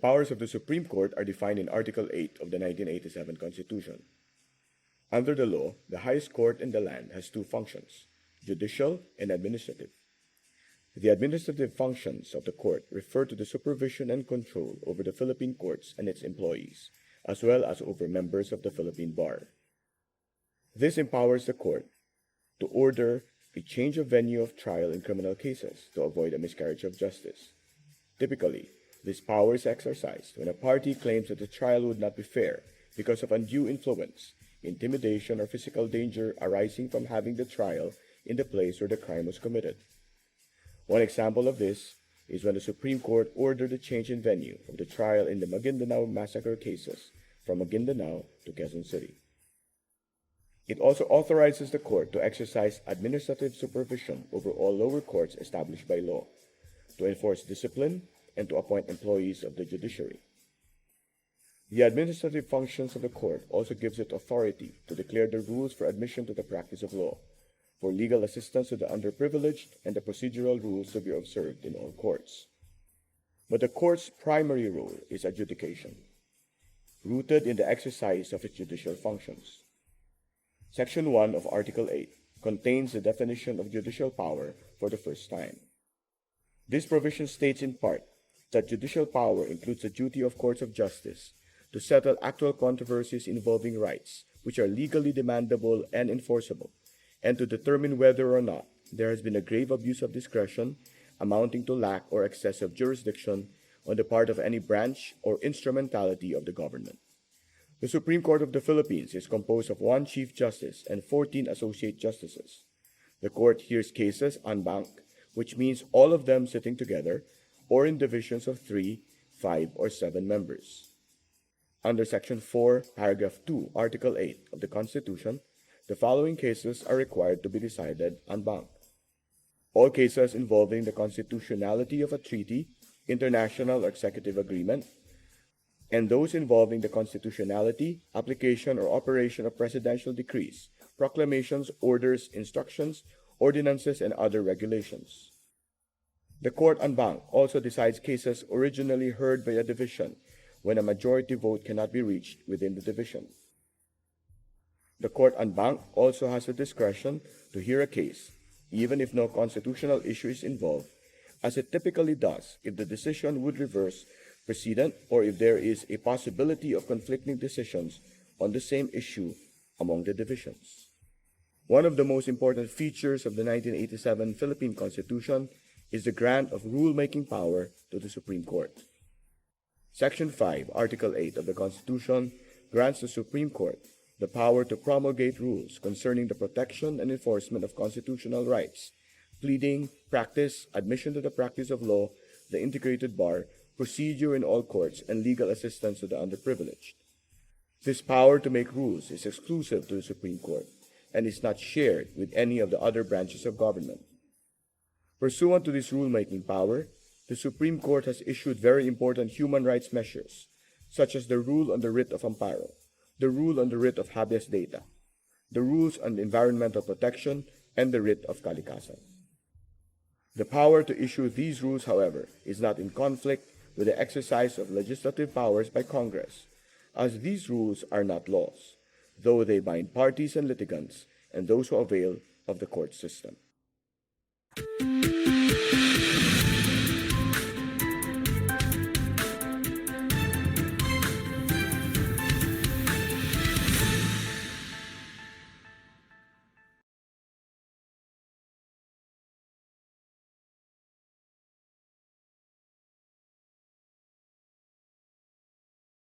powers of the Supreme Court are defined in Article 8 of the 1987 Constitution. Under the law, the highest court in the land has two functions, judicial and administrative. The administrative functions of the court refer to the supervision and control over the Philippine courts and its employees, as well as over members of the Philippine Bar. This empowers the court to order a change of venue of trial in criminal cases to avoid a miscarriage of justice. Typically, this power is exercised when a party claims that the trial would not be fair because of undue influence, intimidation, or physical danger arising from having the trial in the place where the crime was committed. One example of this is when the Supreme Court ordered a change in venue of the trial in the Maguindanao massacre cases from Maguindanao to Quezon City. It also authorizes the court to exercise administrative supervision over all lower courts established by law, to enforce discipline, and to appoint employees of the judiciary. The administrative functions of the court also gives it authority to declare the rules for admission to the practice of law, for legal assistance to the underprivileged, and the procedural rules to be observed in all courts. But the court's primary role is adjudication, rooted in the exercise of its judicial functions. Section 1 of Article 8 contains the definition of judicial power for the first time. This provision states in part that judicial power includes the duty of courts of justice to settle actual controversies involving rights which are legally demandable and enforceable, and to determine whether or not there has been a grave abuse of discretion amounting to lack or excessive jurisdiction on the part of any branch or instrumentality of the government. The Supreme Court of the Philippines is composed of 1 Chief Justice and 14 Associate Justices. The court hears cases en banc, which means all of them sitting together, or in divisions of 3, 5, or 7 members. Under Section 4, Paragraph 2, Article 8 of the Constitution, the following cases are required to be decided en banc. All cases involving the constitutionality of a treaty, international or executive agreement, and those involving the constitutionality, application, or operation of presidential decrees, proclamations, orders, instructions, ordinances, and other regulations. The court en banc also decides cases originally heard by a division when a majority vote cannot be reached within the division. The court en banc also has the discretion to hear a case, even if no constitutional issue is involved, as it typically does if the decision would reverse precedent or if there is a possibility of conflicting decisions on the same issue among the divisions. One of the most important features of the 1987 Philippine Constitution is the grant of rule-making power to the Supreme Court. Section 5, Article 8 of the Constitution grants the Supreme Court the power to promulgate rules concerning the protection and enforcement of constitutional rights, pleading, practice, admission to the practice of law, the integrated bar, procedure in all courts, and legal assistance to the underprivileged. This power to make rules is exclusive to the Supreme Court and is not shared with any of the other branches of government. Pursuant to this rulemaking power, the Supreme Court has issued very important human rights measures, such as the rule on the writ of amparo, the rule on the writ of habeas data, the rules on environmental protection, and the writ of kalikasan. The power to issue these rules, however, is not in conflict with the exercise of legislative powers by Congress, as these rules are not laws, though they bind parties and litigants and those who avail of the court system.